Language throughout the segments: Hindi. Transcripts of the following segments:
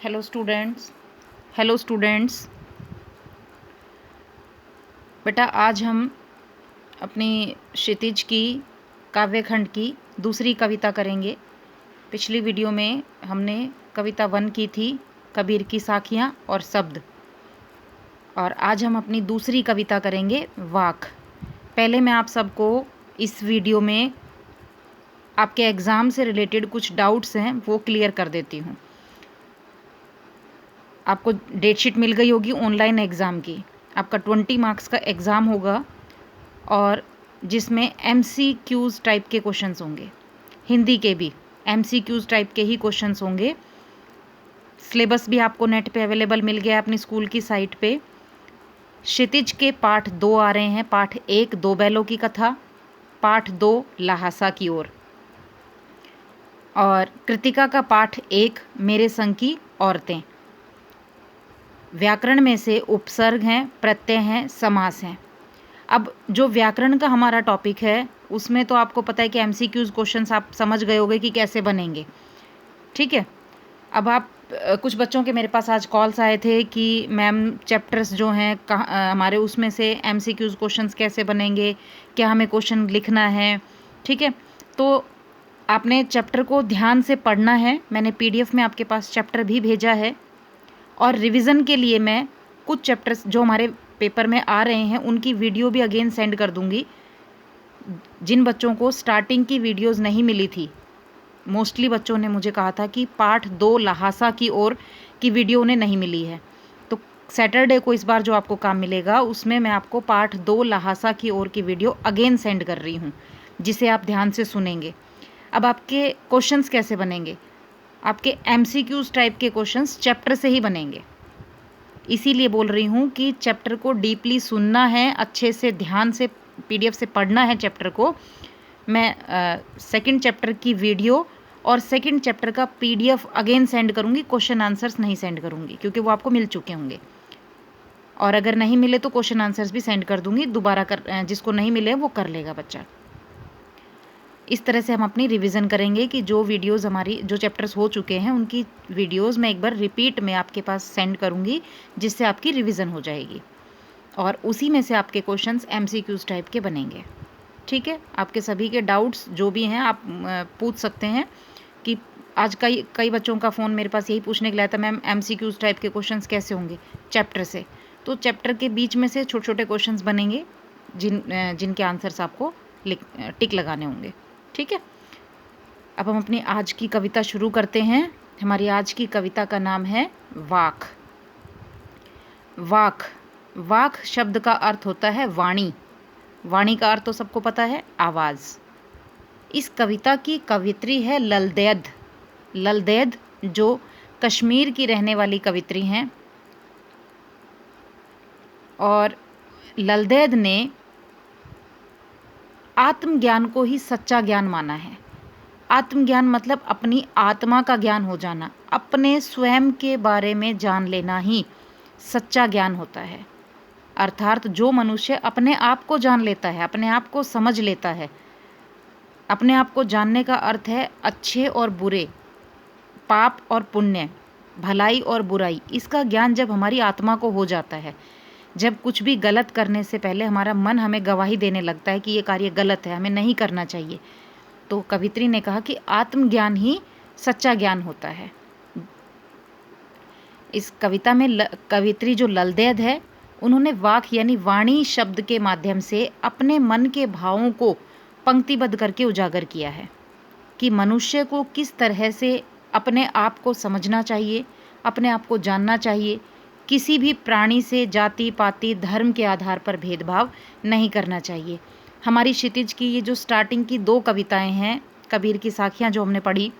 Hello students. Hello students. बेटा आज हम अपनी क्षितिज की काव्यखंड की दूसरी कविता करेंगे। पिछली वीडियो में हमने कविता 1 की थी, कबीर की साखियाँ और शब्द, और आज हम अपनी दूसरी कविता करेंगे, वाक। पहले मैं आप सबको इस वीडियो में आपके एग्ज़ाम से रिलेटेड कुछ डाउट्स हैं वो क्लियर कर देती हूँ। आपको डेटशीट मिल गई होगी ऑनलाइन एग्ज़ाम की। आपका 20 मार्क्स का एग्ज़ाम होगा और जिसमें MCQs टाइप के क्वेश्चंस होंगे, हिंदी के भी MCQs टाइप के ही क्वेश्चंस होंगे। सिलेबस भी आपको नेट पे अवेलेबल मिल गया अपनी स्कूल की साइट पे। क्षितिज के पाठ 2 आ रहे हैं। पाठ 1 दो बैलों की कथा, पाठ 2 ल्हासा की ओर, और कृतिका का पाठ 1 मेरे संग की औरतें। व्याकरण में से उपसर्ग हैं, प्रत्यय हैं, समास हैं। अब जो व्याकरण का हमारा टॉपिक है उसमें तो आपको पता है कि MCQs क्वेश्चंस आप समझ गए होंगे कि कैसे बनेंगे, ठीक है। अब आप कुछ बच्चों के मेरे पास आज कॉल्स आए थे कि मैम चैप्टर्स जो हैं हमारे उसमें से MCQs क्वेश्चंस कैसे बनेंगे, क्या हमें क्वेश्चन लिखना है, ठीक है। तो आपने चैप्टर को ध्यान से पढ़ना है। मैंने PDF में आपके पास चैप्टर भी भेजा है, और रिवीजन के लिए मैं कुछ चैप्टर्स जो हमारे पेपर में आ रहे हैं उनकी वीडियो भी अगेन सेंड कर दूंगी। जिन बच्चों को स्टार्टिंग की वीडियोस नहीं मिली थी, मोस्टली बच्चों ने मुझे कहा था कि पार्ट 2 ल्हासा की ओर की वीडियो उन्हें नहीं मिली है, तो सैटरडे को इस बार जो आपको काम मिलेगा उसमें मैं आपको पार्ट 2 ल्हासा की ओर की वीडियो अगेन सेंड कर रही हूँ, जिसे आप ध्यान से सुनेंगे। अब आपके क्वेश्चंस कैसे बनेंगे? आपके MCQs टाइप के क्वेश्चंस चैप्टर से ही बनेंगे। इसीलिए बोल रही हूँ कि चैप्टर को डीपली सुनना है, अच्छे से ध्यान से PDF से पढ़ना है चैप्टर को। मैं सेकंड चैप्टर की वीडियो और सेकंड चैप्टर का PDF अगेन सेंड करूँगी, क्वेश्चन आंसर्स नहीं सेंड करूँगी क्योंकि वो आपको मिल चुके होंगे, और अगर नहीं मिले तो क्वेश्चन आंसर्स भी सेंड कर दूँगी दोबारा। जिसको नहीं मिले वो कर लेगा बच्चा। इस तरह से हम अपनी रिवीजन करेंगे कि जो वीडियोस हमारी जो चैप्टर्स हो चुके हैं उनकी वीडियोस मैं एक बार रिपीट में आपके पास सेंड करूँगी, जिससे आपकी रिवीजन हो जाएगी, और उसी में से आपके क्वेश्चंस MCQs टाइप के बनेंगे, ठीक है। आपके सभी के डाउट्स जो भी हैं आप पूछ सकते हैं। कि आज कई कई बच्चों का फ़ोन मेरे पास यही पूछने के लिए आया था, मैम MCQs टाइप के क्वेश्चंस कैसे होंगे चैप्टर से। तो चैप्टर के बीच में से छोटे छोटे क्वेश्चंस बनेंगे जिनके आंसर्स आपको टिक लगाने होंगे, ठीक है। अब हम अपनी आज की कविता शुरू करते हैं। हमारी आज की कविता का नाम है वाक। वाक, वाक शब्द का अर्थ होता है वाणी। वाणी का अर्थ तो सबको पता है, आवाज़। इस कविता की कवित्री है ललदैद। ललदैद जो कश्मीर की रहने वाली कवित्री हैं, और ललदैद ने आत्मज्ञान को ही सच्चा ज्ञान माना है। आत्मज्ञान मतलब अपनी आत्मा का ज्ञान हो जाना, अपने स्वयं के बारे में जान लेना ही सच्चा ज्ञान होता है। अर्थात जो मनुष्य अपने आप को जान लेता है, अपने आप को समझ लेता है। अपने आप को जानने का अर्थ है अच्छे और बुरे, पाप और पुण्य, भलाई और बुराई। इसका ज्ञान जब हमारी आत्मा को हो जाता है, जब कुछ भी गलत करने से पहले हमारा मन हमें गवाही देने लगता है कि ये कार्य गलत है, हमें नहीं करना चाहिए, तो कवित्री ने कहा कि आत्मज्ञान ही सच्चा ज्ञान होता है। इस कविता में कवित्री जो ललदैद है, उन्होंने वाक यानी वाणी शब्द के माध्यम से अपने मन के भावों को पंक्तिबद्ध करके उजागर किया है कि मनुष्य को किस तरह से अपने आप को समझना चाहिए, अपने आप को जानना चाहिए। किसी भी प्राणी से जाति पाति धर्म के आधार पर भेदभाव नहीं करना चाहिए। हमारी क्षितिज की ये जो स्टार्टिंग की 2 कविताएं हैं, कबीर की साखियाँ जो हमने पढ़ी,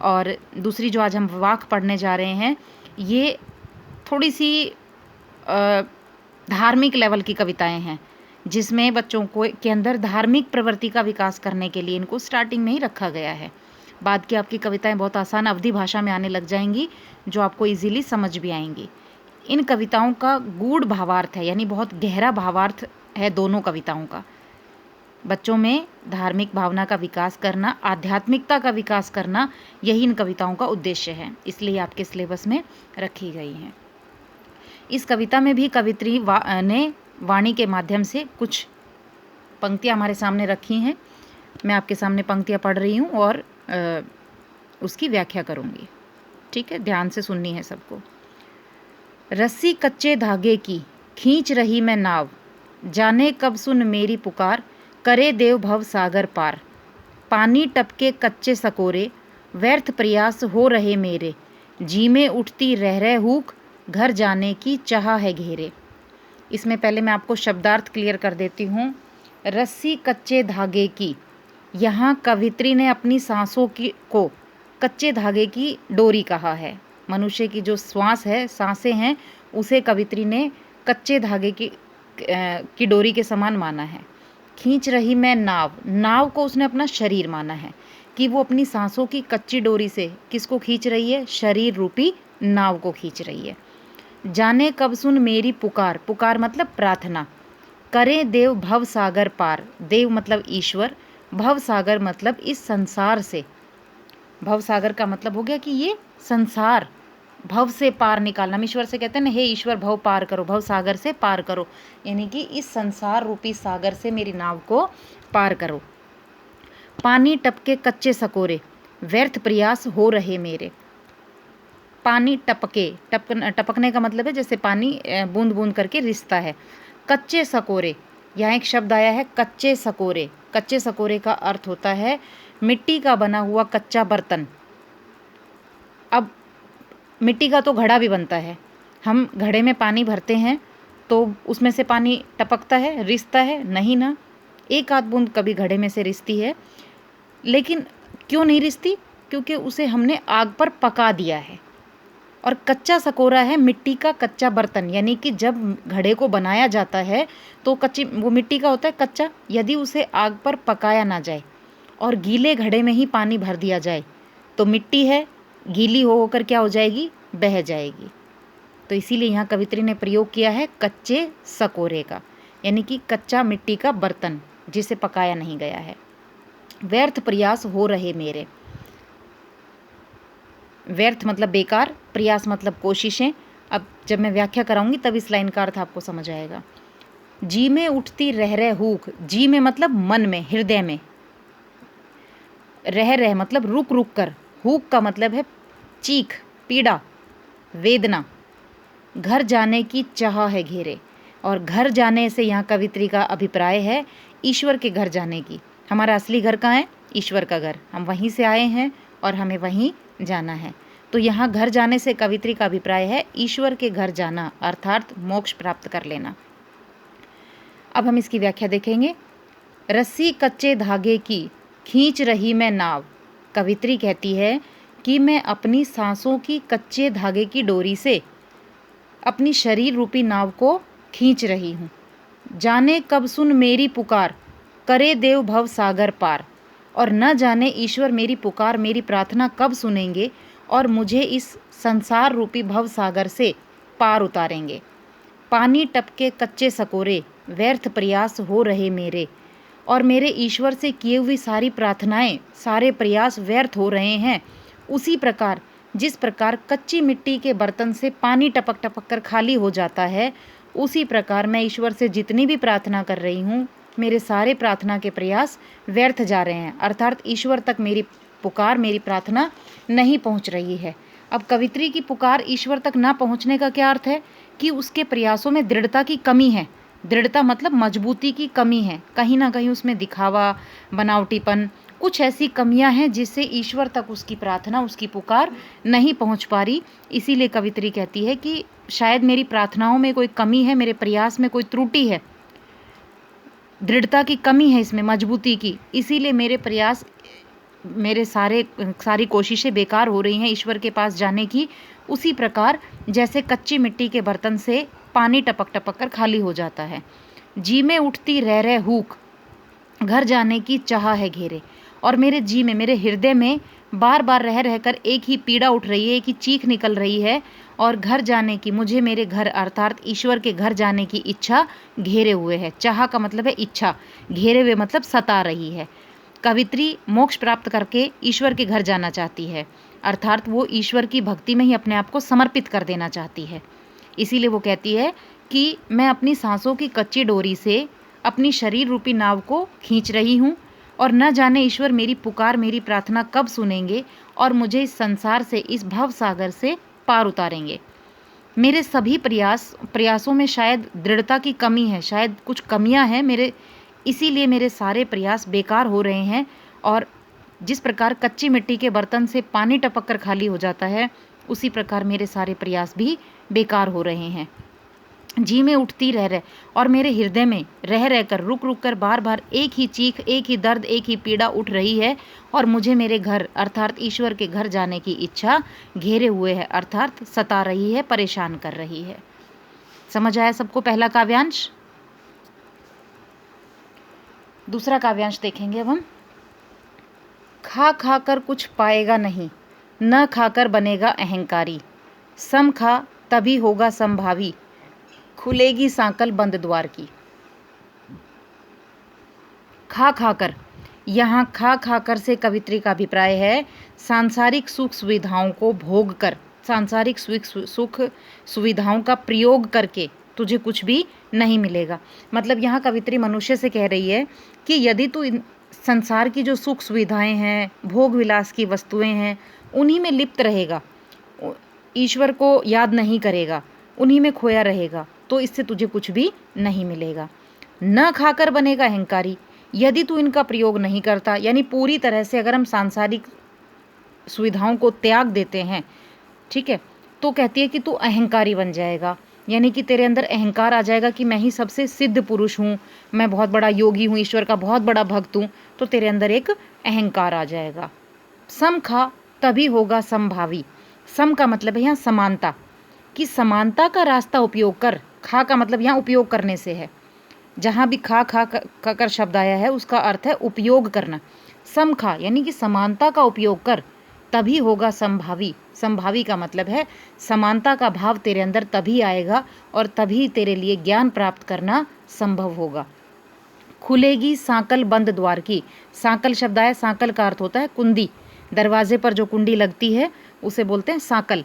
और दूसरी जो आज हम वाक पढ़ने जा रहे हैं, ये थोड़ी सी धार्मिक लेवल की कविताएं हैं, जिसमें बच्चों को के अंदर धार्मिक प्रवृत्ति का विकास करने के लिए इनको स्टार्टिंग में ही रखा गया है। बाद की आपकी कविताएं बहुत आसान अवधि भाषा में आने लग जाएंगी, जो आपको इजीली समझ भी आएंगी। इन कविताओं का गूढ़ भावार्थ है, यानी बहुत गहरा भावार्थ है दोनों कविताओं का। बच्चों में धार्मिक भावना का विकास करना, आध्यात्मिकता का विकास करना, यही इन कविताओं का उद्देश्य है, इसलिए आपके सिलेबस में रखी गई हैं। इस कविता में भी कवित्री ने वाणी के माध्यम से कुछ पंक्तियाँ हमारे सामने रखी हैं। मैं आपके सामने पंक्तियाँ पढ़ रही हूँ और उसकी व्याख्या करूँगी। ठीक है, ध्यान से सुननी है सबको। रस्सी कच्चे धागे की खींच रही मैं नाव, जाने कब सुन मेरी पुकार, करे देव भव सागर पार। पानी टपके कच्चे सकोरे, व्यर्थ प्रयास हो रहे मेरे, जी में उठती रह रह हूक, घर जाने की चाह है घेरे। इसमें पहले मैं आपको शब्दार्थ क्लियर कर देती हूँ। रस्सी कच्चे धागे की, यहाँ कवित्री ने अपनी सांसों को कच्चे धागे की डोरी कहा है। मनुष्य की जो श्वास है, सांसें हैं, उसे कवित्री ने कच्चे धागे की डोरी के समान माना है। खींच रही मैं नाव, नाव को उसने अपना शरीर माना है कि वो अपनी सांसों की कच्ची डोरी से किसको खींच रही है? शरीर रूपी नाव को खींच रही है। जाने कब सुन मेरी पुकार, पुकार मतलब प्रार्थना। करे देव भव सागर पार, देव मतलब ईश्वर, भव सागर मतलब इस संसार से। भव सागर का मतलब हो गया कि ये संसार, भव से पार निकालना। हम ईश्वर से कहते हैं ना, हे ईश्वर भव पार करो, भव सागर से पार करो, यानी कि इस संसार रूपी सागर से मेरी नाव को पार करो। पानी टपके कच्चे सकोरे, व्यर्थ प्रयास हो रहे मेरे। पानी टपके, टपकने का मतलब है जैसे पानी बूंद बूंद करके रिसता है। कच्चे सकोरे, यहाँ एक शब्द आया है कच्चे सकोरे। कच्चे सकोरे का अर्थ होता है मिट्टी का बना हुआ कच्चा बर्तन। अब मिट्टी का तो घड़ा भी बनता है, हम घड़े में पानी भरते हैं तो उसमें से पानी टपकता है, रिसता है? नहीं ना, एक आध बूंद कभी घड़े में से रिसती है। लेकिन क्यों नहीं रिसती? क्योंकि उसे हमने आग पर पका दिया है। और कच्चा सकोरा है मिट्टी का कच्चा बर्तन, यानी कि जब घड़े को बनाया जाता है तो वो मिट्टी का होता है कच्चा। यदि उसे आग पर पकाया ना जाए और गीले घड़े में ही पानी भर दिया जाए तो मिट्टी है, गीली होकर क्या हो जाएगी? बह जाएगी। तो इसीलिए यहाँ कवित्री ने प्रयोग किया है कच्चे सकोरे का, यानी कि कच्चा मिट्टी का बर्तन जिसे पकाया नहीं गया है। व्यर्थ प्रयास हो रहे मेरे, व्यर्थ मतलब बेकार, प्रयास मतलब कोशिशें। अब जब मैं व्याख्या कराऊंगी तब इस लाइन का अर्थ आपको समझ आएगा। जी में उठती रह रह हूक, जी में मतलब मन में, हृदय में, रह रह मतलब रुक रुक कर, हूक का मतलब है चीख, पीड़ा, वेदना। घर जाने की चाह है घेरे, और घर जाने से यहाँ कवित्री का अभिप्राय है ईश्वर के घर जाने की। हमारा असली घर कहाँ है? ईश्वर का घर, हम वहीं से आए हैं और हमें वहीं जाना है। तो यहाँ घर जाने से कवित्री का अभिप्राय है ईश्वर के घर जाना, अर्थात मोक्ष प्राप्त कर लेना। अब हम इसकी व्याख्या देखेंगे। रस्सी कच्चे धागे की खींच रही मैं नाव, कवित्री कहती है कि मैं अपनी सांसों की कच्चे धागे की डोरी से अपनी शरीर रूपी नाव को खींच रही हूँ। जाने कब सुन मेरी पुकार, करे देव भव सागर पार। और न जाने ईश्वर मेरी पुकार, मेरी प्रार्थना कब सुनेंगे और मुझे इस संसार रूपी भव सागर से पार उतारेंगे। पानी टपके कच्चे सकोरे, व्यर्थ प्रयास हो रहे मेरे, और मेरे ईश्वर से किए हुई सारी प्रार्थनाएं, सारे प्रयास व्यर्थ हो रहे हैं। उसी प्रकार जिस प्रकार कच्ची मिट्टी के बर्तन से पानी टपक टपक कर खाली हो जाता है, उसी प्रकार मैं ईश्वर से जितनी भी प्रार्थना कर रही हूँ, मेरे सारे प्रार्थना के प्रयास व्यर्थ जा रहे हैं, अर्थात ईश्वर तक मेरी पुकार, मेरी प्रार्थना नहीं पहुँच रही है। अब कवित्री की पुकार ईश्वर तक ना पहुँचने का क्या अर्थ है? कि उसके प्रयासों में दृढ़ता की कमी है। दृढ़ता मतलब मजबूती की कमी है, कहीं ना कहीं उसमें दिखावा, बनावटीपन, कुछ ऐसी कमियां हैं जिससे ईश्वर तक उसकी प्रार्थना, उसकी पुकार नहीं पहुंच पा रही। इसीलिए कवित्री कहती है कि शायद मेरी प्रार्थनाओं में कोई कमी है, मेरे प्रयास में कोई त्रुटि है, दृढ़ता की कमी है, इसमें मजबूती की, इसीलिए मेरे प्रयास, मेरे सारी कोशिशें बेकार हो रही हैं ईश्वर के पास जाने की। उसी प्रकार जैसे कच्ची मिट्टी के बर्तन से पानी टपक टपक कर खाली हो जाता है। जी में उठती रह रह हूक, घर जाने की चाह है घेरे, और मेरे जी में, मेरे हृदय में बार बार रह रहकर एक ही पीड़ा उठ रही है, एक ही चीख निकल रही है और घर जाने की, मुझे मेरे घर अर्थात ईश्वर के घर जाने की इच्छा घेरे हुए है। चाह का मतलब है इच्छा, घेरे हुए मतलब सता रही है। कवित्री मोक्ष प्राप्त करके ईश्वर के घर जाना चाहती है, अर्थात वो ईश्वर की भक्ति में ही अपने आप को समर्पित कर देना चाहती है। इसीलिए वो कहती है कि मैं अपनी सांसों की कच्ची डोरी से अपनी शरीर रूपी नाव को खींच रही हूँ और न जाने ईश्वर मेरी पुकार, मेरी प्रार्थना कब सुनेंगे और मुझे इस संसार से, इस भव सागर से पार उतारेंगे। मेरे सभी प्रयासों में शायद दृढ़ता की कमी है, शायद कुछ कमियां हैं मेरे, इसीलिए मेरे सारे प्रयास बेकार हो रहे हैं। और जिस प्रकार कच्ची मिट्टी के बर्तन से पानी टपक कर खाली हो जाता है, उसी प्रकार मेरे सारे प्रयास भी बेकार हो रहे हैं। जी में उठती रह और मेरे हृदय में रह रहकर, रुक रुक कर बार बार एक ही चीख, एक ही दर्द, एक ही पीड़ा उठ रही है और मुझे मेरे घर अर्थात ईश्वर के घर जाने की इच्छा घेरे हुए है, अर्थात सता रही है, परेशान कर रही है। समझ आया सबको पहला काव्यांश? दूसरा काव्यांश देखेंगे अब हम। खा खा कर कुछ पाएगा नहीं, न खाकर बनेगा अहंकारी। सम खा तभी होगा संभावी, खुलेगी सांकल बंद द्वार की। खा खाकर, यहाँ खा खाकर से कवित्री का अभिप्राय है सांसारिक सुख सुविधाओं को भोग कर, सांसारिक सुख सुविधाओं का प्रयोग करके तुझे कुछ भी नहीं मिलेगा। मतलब यहाँ कवित्री मनुष्य से कह रही है कि यदि तू संसार की जो सुख सुविधाएं हैं, भोग विलास की वस्तुएं हैं, उन्हीं में लिप्त रहेगा, ईश्वर को याद नहीं करेगा, उन्हीं में खोया रहेगा, तो इससे तुझे कुछ भी नहीं मिलेगा। न खाकर बनेगा अहंकारी, यदि तू इनका प्रयोग नहीं करता, यानी पूरी तरह से अगर हम सांसारिक सुविधाओं को त्याग देते हैं, ठीक है, तो कहती है कि तू अहंकारी बन जाएगा, यानी कि तेरे अंदर अहंकार आ जाएगा कि मैं ही सबसे सिद्ध पुरुष हूँ, मैं बहुत बड़ा योगी हूँ, ईश्वर का बहुत बड़ा भक्त हूँ, तो तेरे अंदर एक अहंकार आ जाएगा। सम खा तभी होगा समभावी। सम का मतलब है यहाँ समानता, कि समानता का रास्ता उपयोग कर। खा का मतलब यहाँ उपयोग करने से है, जहाँ भी खा खा कर शब्द आया है उसका अर्थ है उपयोग करना। सम खा यानी कि समानता का उपयोग कर, तभी होगा संभावी। संभावी का मतलब है समानता का भाव तेरे अंदर तभी आएगा और तभी तेरे लिए ज्ञान प्राप्त करना संभव होगा। खुलेगी सांकल बंद द्वार की। सांकल शब्द आया, सांकल का अर्थ होता है कुंडी, दरवाजे पर जो कुंडी लगती है उसे बोलते हैं सांकल।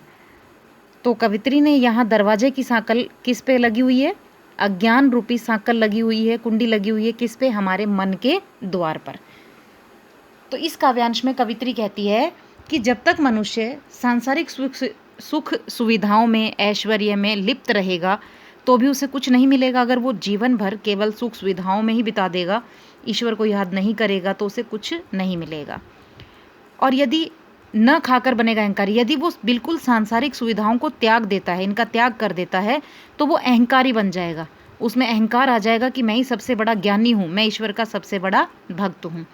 तो कवित्री ने यहाँ दरवाजे की सांकल किस पे लगी हुई है? अज्ञान रूपी सांकल लगी हुई है, कुंडी लगी हुई है किस पे? हमारे मन के द्वार पर। तो इस काव्यांश में कवित्री कहती है कि जब तक मनुष्य सांसारिक सुख सुविधाओं में, ऐश्वर्य में लिप्त रहेगा तो भी उसे कुछ नहीं मिलेगा। अगर वो जीवन भर केवल सुख सुविधाओं में ही बिता देगा, ईश्वर को याद नहीं करेगा, तो उसे कुछ नहीं मिलेगा। और यदि न खाकर बनेगा अहंकारी, यदि वो बिल्कुल सांसारिक सुविधाओं को त्याग देता है, इनका त्याग कर देता है, तो वो अहंकारी बन जाएगा। उसमें अहंकार आ जाएगा कि मैं ही सबसे बड़ा ज्ञानी हूँ, मैं ईश्वर का सबसे बड़ा भक्त हूँ।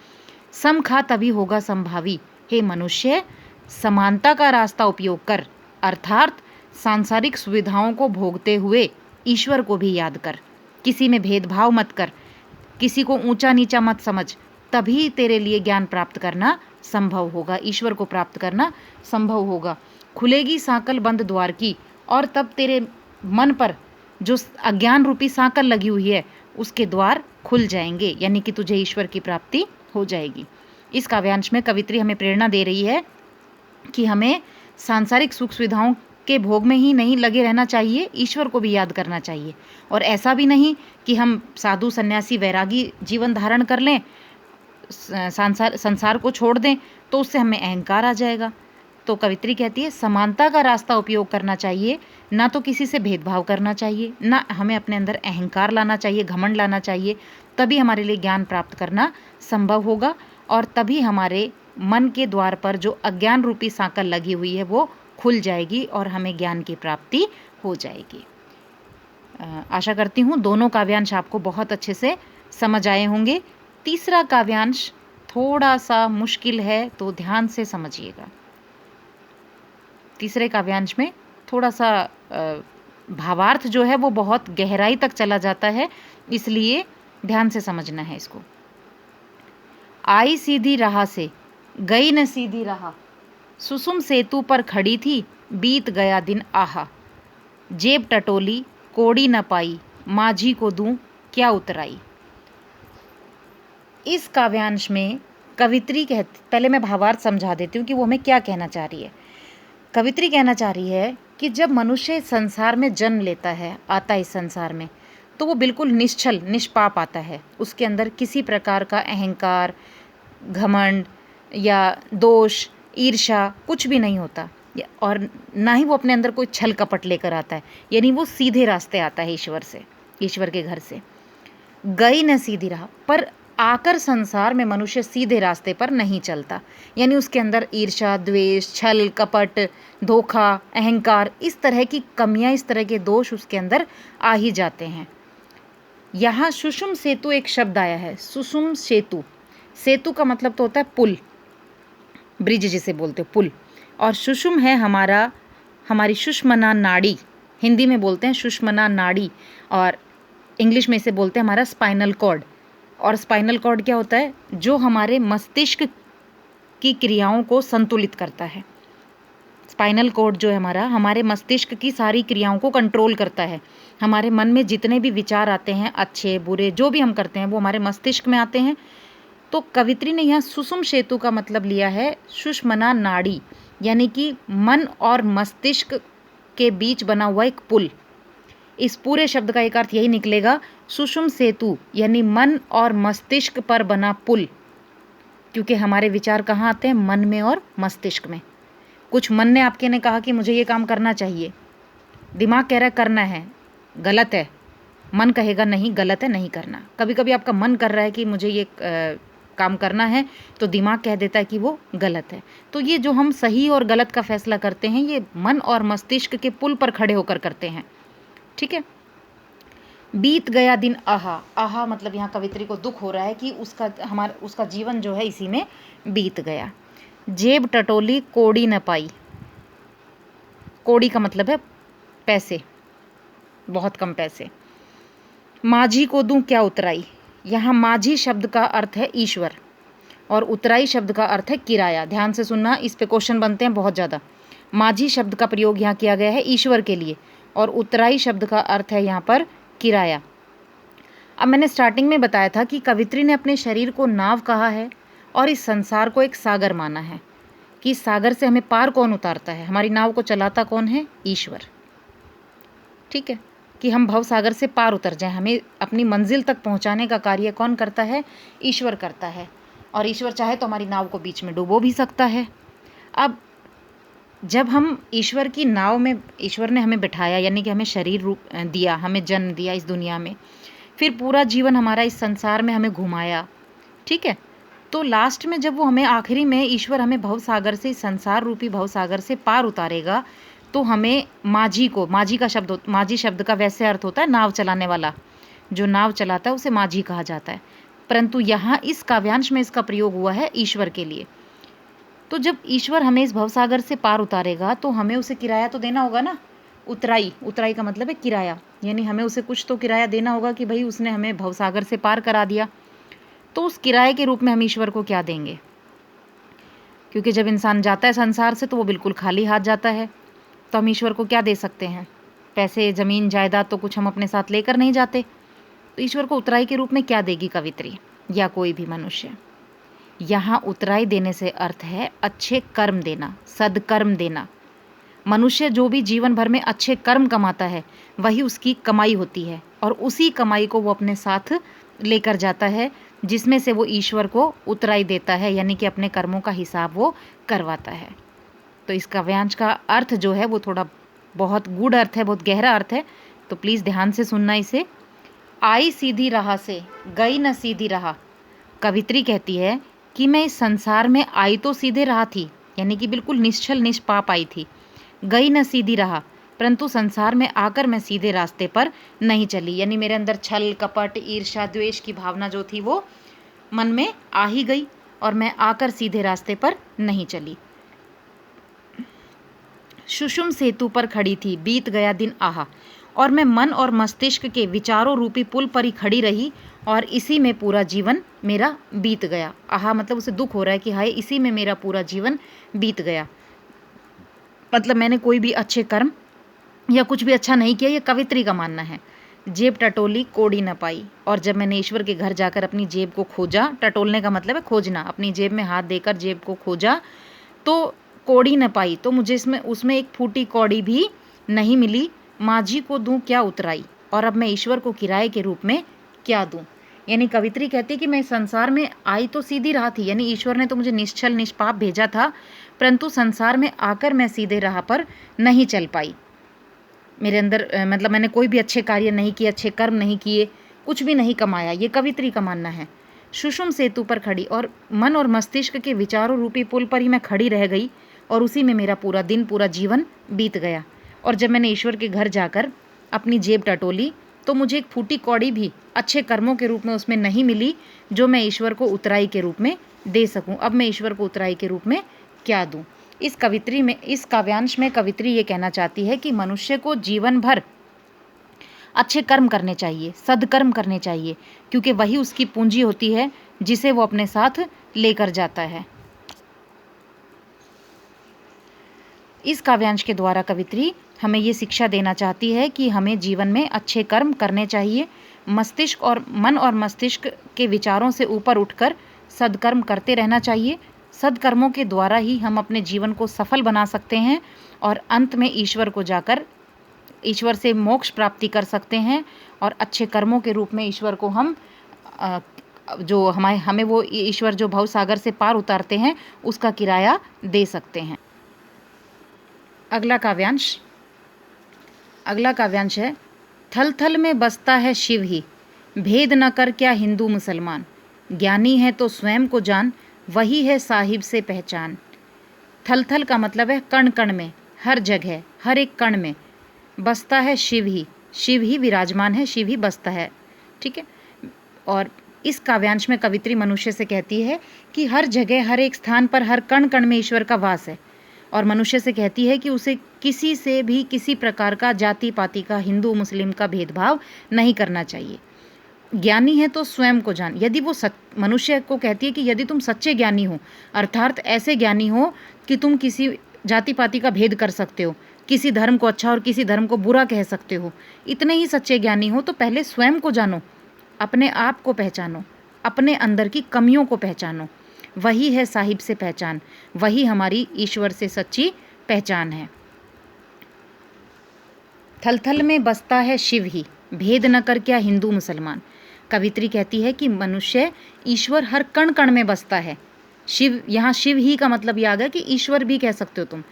सम खा तभी होगा संभावी। हे मनुष्य, समानता का रास्ता उपयोग कर, अर्थात सांसारिक सुविधाओं को भोगते हुए ईश्वर को भी याद कर। किसी में भेदभाव मत कर, किसी को ऊंचा नीचा मत समझ, तभी तेरे लिए ज्ञान प्राप्त करना संभव होगा, ईश्वर को प्राप्त करना संभव होगा। खुलेगी सांकल बंद द्वार की, और तब तेरे मन पर जो अज्ञान रूपी सांकल लगी हुई है उसके द्वार खुल जाएंगे, यानी कि तुझे ईश्वर की प्राप्ति हो जाएगी। इस काव्यांश में कवित्री हमें प्रेरणा दे रही है कि हमें सांसारिक सुख सुविधाओं के भोग में ही नहीं लगे रहना चाहिए, ईश्वर को भी याद करना चाहिए। और ऐसा भी नहीं कि हम साधु सन्यासी वैरागी जीवन धारण कर लें, संसार को छोड़ दें, तो उससे हमें अहंकार आ जाएगा। तो कवित्री कहती है समानता का रास्ता उपयोग करना चाहिए, ना तो किसी से भेदभाव करना चाहिए, ना हमें अपने अंदर अहंकार लाना चाहिए, घमंड लाना चाहिए। तभी हमारे लिए ज्ञान प्राप्त करना संभव होगा और तभी हमारे मन के द्वार पर जो अज्ञान रूपी सांकल लगी हुई है वो खुल जाएगी और हमें ज्ञान की प्राप्ति हो जाएगी। आशा करती हूँ दोनों काव्यांश आपको बहुत अच्छे से समझ आए होंगे। तीसरा काव्यांश थोड़ा सा मुश्किल है, तो ध्यान से समझिएगा। तीसरे काव्यांश में थोड़ा सा भावार्थ जो है वो बहुत गहराई तक चला जाता है, इसलिए ध्यान से समझना है इसको। आई सीधी राह से गई न सीधी राह, सुसुम सेतु पर खड़ी थी, बीत गया दिन आहा। जेब टटोली कोड़ी न पाई, माझी को दूं क्या उतराई। इस काव्यांश में कवित्री पहले मैं भावार्थ समझा देती हूँ कि वो हमें क्या कहना चाह रही है। कवित्री कहना चाह रही है कि जब मनुष्य इस संसार में जन्म लेता है, आता है इस संसार में, तो वो बिल्कुल निश्चल निष्पाप आता है। उसके अंदर किसी प्रकार का अहंकार, घमंड या दोष, ईर्ष्या कुछ भी नहीं होता, और ना ही वो अपने अंदर कोई छल कपट लेकर आता है। यानी वो सीधे रास्ते आता है ईश्वर से, ईश्वर के घर से। गई न सीधी राह, पर आकर संसार में मनुष्य सीधे रास्ते पर नहीं चलता। यानी उसके अंदर ईर्ष्या, द्वेष, छल कपट, धोखा, अहंकार, इस तरह की कमियां, इस तरह के दोष उसके अंदर आ ही जाते हैं। यहाँ सुषुम सेतु एक शब्द आया है, सुषुम सेतु। सेतु का मतलब तो होता है पुल, ब्रिज जिसे बोलते हो, पुल। और सुषुम है हमारी सुषमना नाड़ी, हिंदी में बोलते हैं सुषमना नाड़ी, और इंग्लिश में इसे बोलते हैं हमारा स्पाइनल कॉर्ड। और स्पाइनल कॉर्ड क्या होता है? जो हमारे मस्तिष्क की क्रियाओं को संतुलित करता है। स्पाइनल कॉर्ड जो है हमारे मस्तिष्क की सारी क्रियाओं को कंट्रोल करता है। हमारे मन में जितने भी विचार आते हैं, अच्छे बुरे जो भी हम करते हैं, वो हमारे मस्तिष्क में आते हैं। तो कवित्री ने यहाँ सुषुम सेतु का मतलब लिया है सुषमना नाड़ी, यानी कि मन और मस्तिष्क के बीच बना हुआ एक पुल। इस पूरे शब्द का एक अर्थ यही निकलेगा, सुषुम सेतु यानी मन और मस्तिष्क पर बना पुल। क्योंकि हमारे विचार कहाँ आते हैं? मन में और मस्तिष्क में। कुछ मन ने आपके ने कहा कि मुझे ये काम करना चाहिए, दिमाग कह रहा है करना है, गलत है, मन कहेगा नहीं गलत है, नहीं करना। कभी कभी आपका मन कर रहा है कि मुझे ये काम करना है, तो दिमाग कह देता है कि वो गलत है। तो ये जो हम सही और गलत का फैसला करते हैं, ये मन और मस्तिष्क के पुल पर खड़े होकर करते हैं। ठीक है। बीत गया दिन आहा, आहा मतलब यहाँ कवित्री को दुख हो रहा है कि उसका जीवन जो है इसी में बीत गया। जेब टटोली कोड़ी न पाई, कोड़ी का मतलब है पैसे, बहुत कम पैसे। माझी को दूं क्या उतराई, यहाँ माझी शब्द का अर्थ है ईश्वर और उतराई शब्द का अर्थ है किराया। ध्यान से सुनना, इस पे क्वेश्चन बनते हैं बहुत ज़्यादा। माझी शब्द का प्रयोग यहाँ किया गया है ईश्वर के लिए, और उतराई शब्द का अर्थ है यहाँ पर किराया। अब मैंने स्टार्टिंग में बताया था कि कवित्री ने अपने शरीर को नाव कहा है और इस संसार को एक सागर माना है, कि इस सागर से हमें पार कौन उतारता है? हमारी नाव को चलाता कौन है? ईश्वर। ठीक है, कि हम भव सागर से पार उतर जाएं, हमें अपनी मंजिल तक पहुंचाने का कार्य कौन करता है? ईश्वर करता है। और ईश्वर चाहे तो हमारी नाव को बीच में डुबो भी सकता है। अब जब हम ईश्वर की नाव में, ईश्वर ने हमें बिठाया, यानी कि हमें शरीर रूप दिया, हमें जन्म दिया इस दुनिया में, फिर पूरा जीवन हमारा इस संसार में हमें घुमाया। ठीक है, तो लास्ट में जब वो हमें आखिरी में ईश्वर हमें भवसागर से, संसार रूपी भवसागर से पार उतारेगा, तो हमें माझी को, माझी शब्द का वैसे अर्थ होता है नाव चलाने वाला, जो नाव चलाता है उसे माझी कहा जाता है। परंतु यहाँ इस काव्यांश में इसका प्रयोग हुआ है ईश्वर के लिए। तो जब ईश्वर हमें इस भवसागर से पार उतारेगा, तो हमें उसे किराया तो देना होगा ना। उतराई का मतलब है किराया, यानी हमें उसे कुछ तो किराया देना होगा कि भाई उसने हमें भवसागर से पार करा दिया। तो उस किराए के रूप में हम ईश्वर को क्या देंगे? क्योंकि जब इंसान जाता है संसार से तो वो बिल्कुल खाली हाथ जाता है, तो हम ईश्वर को क्या दे सकते हैं? पैसे, ज़मीन, जायदाद तो कुछ हम अपने साथ लेकर नहीं जाते। तो ईश्वर को उतराई के रूप में क्या देगी कवित्री या कोई भी मनुष्य? यहाँ उतराई देने से अर्थ है अच्छे कर्म देना, सदकर्म देना। मनुष्य जो भी जीवन भर में अच्छे कर्म कमाता है, वही उसकी कमाई होती है, और उसी कमाई को वो अपने साथ लेकर जाता है, जिसमें से वो ईश्वर को उतराई देता है, यानी कि अपने कर्मों का हिसाब वो करवाता है। तो इस काव्यांश का अर्थ जो है वो थोड़ा बहुत गूढ़ अर्थ है, बहुत गहरा अर्थ है, तो प्लीज़ ध्यान से सुनना इसे। आई सीधी राह से गई न सीधी राह। कवित्री कहती है कि मैं इस संसार में आई तो सीधे राह थी, यानी कि बिल्कुल निश्चल निष्पाप आई थी, गई न सीधी राह, परंतु संसार में आकर मैं सीधे रास्ते पर नहीं चली। यानी मेरे अंदर छल कपट, ईर्ष्या, द्वेष की भावना जो थी वो मन में आ ही गई, और मैं आकर सीधे रास्ते पर नहीं चली। सुषुम सेतु पर खड़ी थी, बीत गया दिन आहा। और मैं मन और मस्तिष्क के विचारों रूपी पुल पर ही खड़ी रही और इसी में पूरा जीवन मेरा बीत गया। आहा, मतलब उसे दुख हो रहा है कि हाय इसी में मेरा पूरा जीवन बीत गया। मतलब मैंने कोई भी अच्छे कर्म या कुछ भी अच्छा नहीं किया, ये कवित्री का मानना है। जेब टटोली कोड़ी न पाई, और जब मैंने ईश्वर के घर जाकर अपनी जेब को खोजा, टटोलने का मतलब है खोजना, अपनी जेब में हाथ देकर जेब को खोजा तो कौड़ी न पाई, तो मुझे उसमें एक फूटी कौड़ी भी नहीं मिली। माझी को दूं क्या उतराई, और अब मैं ईश्वर को किराए के रूप में क्या दूं। यानी कवित्री कहती है कि मैं संसार में आई तो सीधी राह थी, यानी ईश्वर ने तो मुझे निश्चल निष्पाप भेजा था, परंतु संसार में आकर मैं सीधे राह पर नहीं चल पाई। मेरे अंदर मतलब मैंने कोई भी अच्छे कार्य नहीं किए, अच्छे कर्म नहीं किए, कुछ भी नहीं कमाया, ये कवित्री का मानना है। सुषुम सेतु पर खड़ी और मन और मस्तिष्क के विचारों रूपी पुल पर ही मैं खड़ी रह गई और उसी में मेरा पूरा दिन पूरा जीवन बीत गया। और जब मैंने ईश्वर के घर जाकर अपनी जेब टटोली तो मुझे एक फूटी कौड़ी भी अच्छे कर्मों के रूप में उसमें नहीं मिली जो मैं ईश्वर को उतराई के रूप में दे सकूं। अब मैं ईश्वर को उतराई के रूप में क्या दूं। इस काव्यांश में कवित्री ये कहना चाहती है कि मनुष्य को जीवन भर अच्छे कर्म करने चाहिए, सदकर्म करने चाहिए, क्योंकि वही उसकी पूंजी होती है जिसे वो अपने साथ लेकर जाता है। इस काव्यांश के द्वारा कवित्री हमें ये शिक्षा देना चाहती है कि हमें जीवन में अच्छे कर्म करने चाहिए, मन और मस्तिष्क के विचारों से ऊपर उठकर सदकर्म करते रहना चाहिए। सदकर्मों के द्वारा ही हम अपने जीवन को सफल बना सकते हैं और अंत में ईश्वर से मोक्ष प्राप्ति कर सकते हैं और अच्छे कर्मों के रूप में ईश्वर को हम जो हमें वो ईश्वर जो भव सागर से पार उतारते हैं उसका किराया दे सकते हैं। अगला काव्यांश है, थल थल में बसता है शिव ही, भेद न कर क्या हिंदू मुसलमान, ज्ञानी है तो स्वयं को जान, वही है साहिब से पहचान। थल थल का मतलब है कण कण में, हर जगह, हर एक कण में बसता है शिव ही विराजमान है, शिव ही बसता है। ठीक है। और इस काव्यांश में कवित्री मनुष्य से कहती है कि हर जगह, हर एक स्थान पर, हर कण कण में ईश्वर का वास है, और मनुष्य से कहती है कि उसे किसी से भी किसी प्रकार का जाति पाति का, हिंदू मुस्लिम का भेदभाव नहीं करना चाहिए। ज्ञानी है तो स्वयं को जान, यदि वो मनुष्य को कहती है कि यदि तुम सच्चे ज्ञानी हो, अर्थात ऐसे ज्ञानी हो कि तुम किसी जाति पाति का भेद कर सकते हो, किसी धर्म को अच्छा और किसी धर्म को बुरा कह सकते हो, इतने ही सच्चे ज्ञानी हो तो पहले स्वयं को जानो, अपने आप को पहचानो, अपने अंदर की कमियों को पहचानो, वही है साहिब से पहचान, वही हमारी ईश्वर से सच्ची पहचान है। थल थल में बसता है शिव ही, भेद न कर क्या हिंदू मुसलमान। कवित्री कहती है कि मनुष्य, ईश्वर हर कण कण में बसता है। शिव, यहाँ शिव ही का मतलब ये आ गया कि ईश्वर भी कह सकते हो तुम,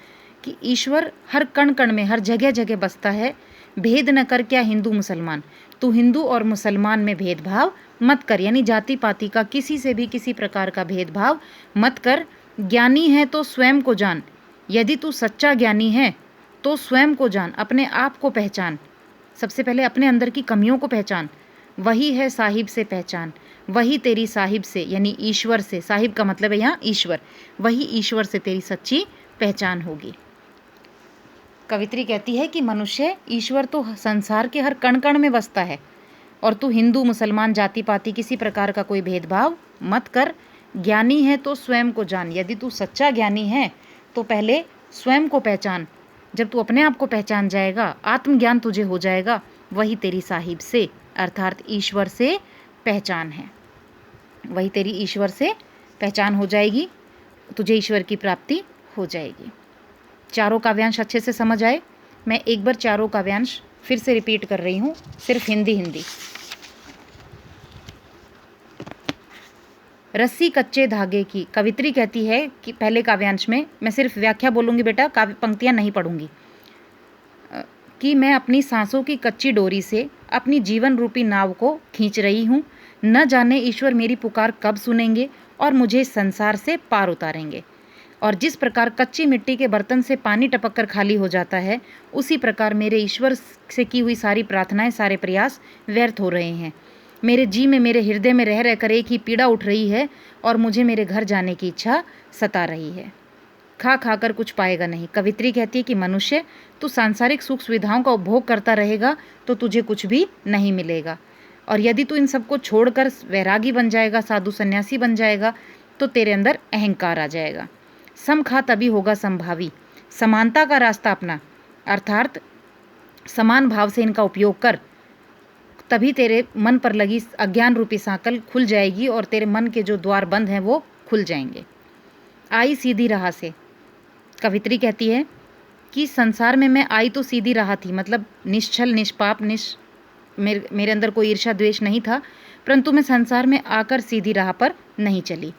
कि ईश्वर हर कण कण में, हर जगह जगह बसता है। भेद न कर क्या हिंदू मुसलमान, तू हिंदू और मुसलमान में भेदभाव मत कर, यानी जाति पाति का किसी से भी किसी प्रकार का भेदभाव मत कर। ज्ञानी है तो स्वयं को जान, यदि तू सच्चा ज्ञानी है तो स्वयं को जान, अपने आप को पहचान, सबसे पहले अपने अंदर की कमियों को पहचान, वही है साहिब से पहचान, वही तेरी साहिब से, यानी ईश्वर से, साहिब का मतलब है यहाँ ईश्वर, वही ईश्वर से तेरी सच्ची पहचान होगी। कवित्री कहती है कि मनुष्य, ईश्वर तो संसार के हर कण कण में बसता है, और तू हिंदू मुसलमान जाति पाति किसी प्रकार का कोई भेदभाव मत कर। ज्ञानी है तो स्वयं को जान, यदि तू सच्चा ज्ञानी है तो पहले स्वयं को पहचान। जब तू अपने आप को पहचान जाएगा, आत्मज्ञान तुझे हो जाएगा, वही तेरी साहिब से अर्थात ईश्वर से पहचान है, वही तेरी ईश्वर से पहचान हो जाएगी, तुझे ईश्वर की प्राप्ति हो जाएगी। चारों काव्यांश अच्छे से समझ आए? मैं एक बार चारों काव्यांश फिर से रिपीट कर रही हूँ, सिर्फ हिंदी। रस्सी कच्चे धागे की, कवित्री कहती है कि पहले काव्यांश में, मैं सिर्फ व्याख्या बोलूँगी बेटा, काव्य पंक्तियाँ नहीं पढ़ूंगी, कि मैं अपनी सांसों की कच्ची डोरी से अपनी जीवन रूपी नाव को खींच रही हूँ, न जाने ईश्वर मेरी पुकार कब सुनेंगे और मुझे संसार से पार उतारेंगे। और जिस प्रकार कच्ची मिट्टी के बर्तन से पानी टपक कर खाली हो जाता है, उसी प्रकार मेरे ईश्वर से की हुई सारी प्रार्थनाएं, सारे प्रयास व्यर्थ हो रहे हैं। मेरे जी में, मेरे हृदय में रह रहकर एक ही पीड़ा उठ रही है और मुझे मेरे घर जाने की इच्छा सता रही है। खा खा कर कुछ पाएगा नहीं। कवित्री कहती है कि मनुष्य तू सांसारिक सुख सुविधाओं का उपभोग करता रहेगा तो तुझे कुछ भी नहीं मिलेगा, और यदि तू इन सबको छोड़कर वैरागी बन जाएगा, साधु सन्यासी बन जाएगा, तो तेरे अंदर अहंकार आ जाएगा। सम खा तभी होगा संभावी, समानता का रास्ता अपना, अर्थात समान भाव से इनका उपयोग कर, तभी तेरे मन पर लगी अज्ञान रूपी सांकल खुल जाएगी और तेरे मन के जो द्वार बंद हैं वो खुल जाएंगे। आई सीधी राह से, कवित्री कहती है कि संसार में मैं आई तो सीधी राह थी, मतलब निश्चल निष्पाप मेरे अंदर कोई ईर्ष्या द्वेष नहीं था, परंतु मैं संसार में आकर सीधी राह पर नहीं चली।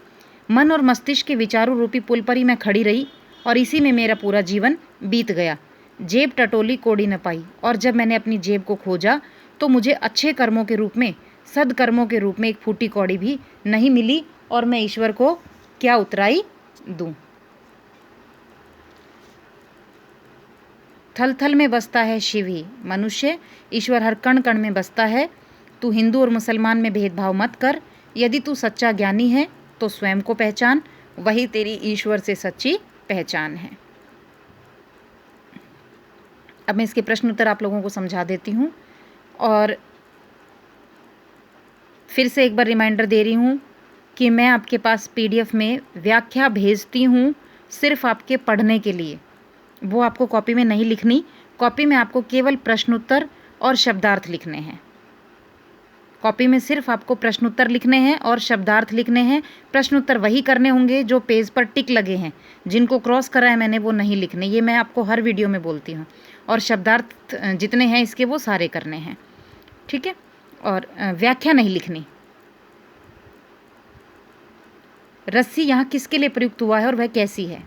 मन और मस्तिष्क के विचारों रूपी पुल पर ही मैं खड़ी रही और इसी में मेरा पूरा जीवन बीत गया। जेब टटोली कोड़ी न पाई, और जब मैंने अपनी जेब को खोजा तो मुझे अच्छे कर्मों के रूप में, सदकर्मों के रूप में एक फूटी कौड़ी भी नहीं मिली, और मैं ईश्वर को क्या उतराई दूं। थल थल में बसता है शिव ही, मनुष्य ईश्वर हर कण कण में बसता है। तू हिंदू और मुसलमान में भेदभाव मत कर, यदि तू सच्चा ज्ञानी है तो स्वयं को पहचान, वही तेरी ईश्वर से सच्ची पहचान है। अब मैं इसके प्रश्न उत्तर आप लोगों को समझा देती हूँ, और फिर से एक बार रिमाइंडर दे रही हूँ कि मैं आपके पास PDF में व्याख्या भेजती हूँ सिर्फ आपके पढ़ने के लिए। वो आपको कॉपी में नहीं लिखनी, कॉपी में आपको केवल प्रश्नोत्तर और शब्दार्थ लिखने हैं। कॉपी में सिर्फ आपको प्रश्नोत्तर लिखने हैं और शब्दार्थ लिखने हैं। प्रश्नोत्तर वही करने होंगे जो पेज पर टिक लगे हैं, जिनको क्रॉस करा है मैंने वो नहीं लिखने, ये मैं आपको हर वीडियो में बोलती हूँ। और शब्दार्थ जितने हैं इसके वो सारे करने हैं, ठीक है। और व्याख्या नहीं लिखनी। रस्सी यहाँ किसके लिए प्रयुक्त हुआ है और वह कैसी है,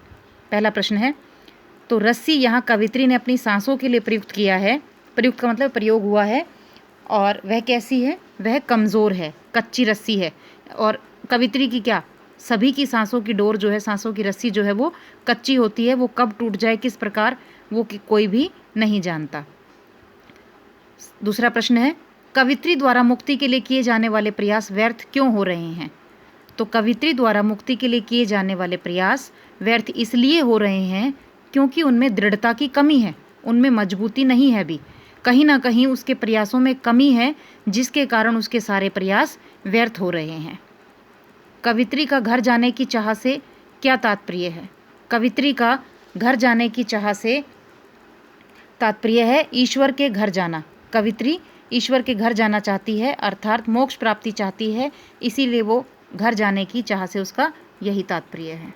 पहला प्रश्न है। तो रस्सी यहाँ कवित्री ने अपनी सांसों के लिए प्रयुक्त किया है, प्रयुक्त का मतलब प्रयोग हुआ है, और वह कैसी है, वह कमज़ोर है, कच्ची रस्सी है। और कवित्री की क्या, सभी की सांसों की डोर जो है, सांसों की रस्सी जो है वो कच्ची होती है, वो कब टूट जाए किस प्रकार वो कोई भी नहीं जानता। दूसरा प्रश्न है, कवित्री द्वारा मुक्ति के लिए किए जाने वाले प्रयास व्यर्थ क्यों हो रहे हैं। तो कवित्री द्वारा मुक्ति के लिए किए जाने वाले प्रयास व्यर्थ इसलिए हो रहे हैं क्योंकि उनमें दृढ़ता की कमी है, उनमें मजबूती नहीं है भी, कहीं ना कहीं उसके प्रयासों में कमी है, जिसके कारण उसके सारे प्रयास व्यर्थ हो रहे हैं। कवित्री का घर जाने की चाह से क्या तात्पर्य है। कवित्री का घर जाने की चाह से तात्पर्य है ईश्वर के घर जाना। कवित्री ईश्वर के घर जाना चाहती है, अर्थात मोक्ष प्राप्ति चाहती है, इसीलिए वो घर जाने की चाह से उसका यही तात्पर्य है।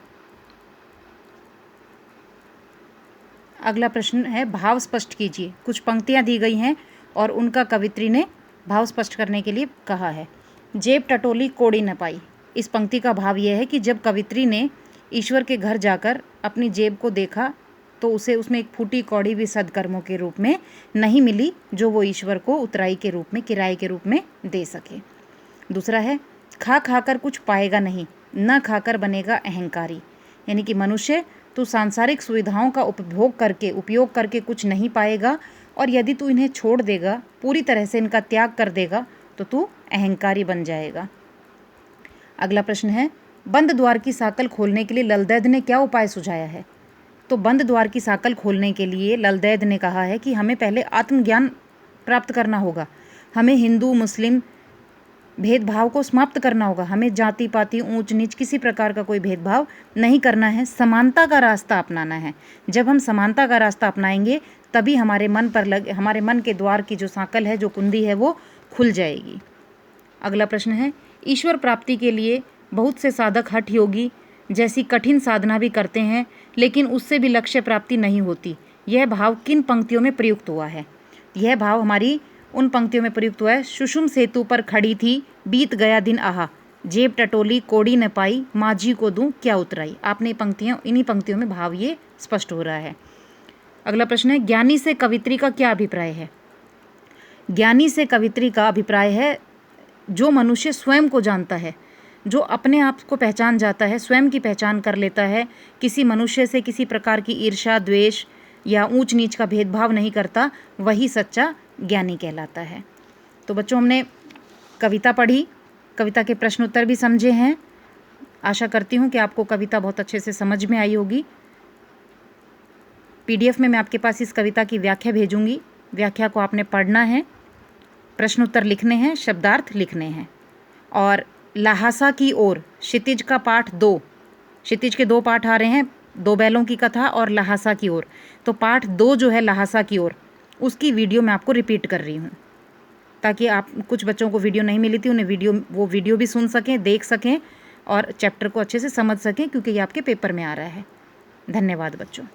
अगला प्रश्न है, भाव स्पष्ट कीजिए। कुछ पंक्तियां दी गई हैं और उनका कवित्री ने भाव स्पष्ट करने के लिए कहा है। जेब टटोली कोड़ी न पाई, इस पंक्ति का भाव यह है कि जब कवित्री ने ईश्वर के घर जाकर अपनी जेब को देखा तो उसे उसमें एक फूटी कौड़ी भी सदकर्मों के रूप में नहीं मिली, जो वो ईश्वर को उतराई के रूप में, किराए के रूप में दे सके। दूसरा है, खा खाकर कुछ पाएगा नहीं, न खाकर बनेगा अहंकारी, यानी कि मनुष्य तू सांसारिक सुविधाओं का उपभोग करके, उपयोग करके कुछ नहीं पाएगा, और यदि तू इन्हें छोड़ देगा, पूरी तरह से इनका त्याग कर देगा, तो तू अहंकारी बन जाएगा। अगला प्रश्न है, बंद द्वार की साकल खोलने के लिए ललदैद ने क्या उपाय सुझाया है। तो बंद द्वार की साकल खोलने के लिए ललदैद ने कहा है कि हमें पहले आत्मज्ञान प्राप्त करना होगा, हमें हिंदू मुस्लिम भेदभाव को समाप्त करना होगा, हमें जाति पाति ऊंच नीच किसी प्रकार का कोई भेदभाव नहीं करना है, समानता का रास्ता अपनाना है। जब हम समानता का रास्ता अपनाएंगे तभी हमारे मन के द्वार की जो सांकल है, जो कुंडी है, वो खुल जाएगी। अगला प्रश्न है, ईश्वर प्राप्ति के लिए बहुत से साधक हठ योगी जैसी कठिन साधना भी करते हैं, लेकिन उससे भी लक्ष्य प्राप्ति नहीं होती। यह भाव किन पंक्तियों में प्रयुक्त हुआ है। यह भाव हमारी उन पंक्तियों में प्रयुक्त हुआ है, सुषुम सेतु पर खड़ी थी, बीत गया दिन आहा, जेब टटोली कोड़ी न पाई, माझी को दूं क्या उतराई। आपने इन्हीं पंक्तियों में भाव ये स्पष्ट हो रहा है। अगला प्रश्न है, ज्ञानी से कवित्री का क्या अभिप्राय है। ज्ञानी से कवित्री का अभिप्राय है जो मनुष्य स्वयं को जानता है, जो अपने आप को पहचान जाता है, स्वयं की पहचान कर लेता है, किसी मनुष्य से किसी प्रकार की ईर्ष्या द्वेष या ऊंच नीच का भेदभाव नहीं करता, वही सच्चा ज्ञानी कहलाता है। तो बच्चों, हमने कविता पढ़ी, कविता के प्रश्नोत्तर भी समझे हैं। आशा करती हूँ कि आपको कविता बहुत अच्छे से समझ में आई होगी। PDF में मैं आपके पास इस कविता की व्याख्या भेजूंगी। व्याख्या को आपने पढ़ना है, प्रश्न उत्तर लिखने हैं, शब्दार्थ लिखने हैं। और ल्हासा की ओर क्षितिज का पाठ 2, क्षितिज के 2 पाठ आ रहे हैं, 2 बैलों की कथा और ल्हासा की ओर। तो पाठ 2 जो है ल्हासा की ओर, उसकी वीडियो मैं आपको रिपीट कर रही हूँ, ताकि आप, कुछ बच्चों को वीडियो नहीं मिली थी, उन्हें वो वीडियो भी सुन सकें, देख सकें और चैप्टर को अच्छे से समझ सकें, क्योंकि ये आपके पेपर में आ रहा है। धन्यवाद बच्चों।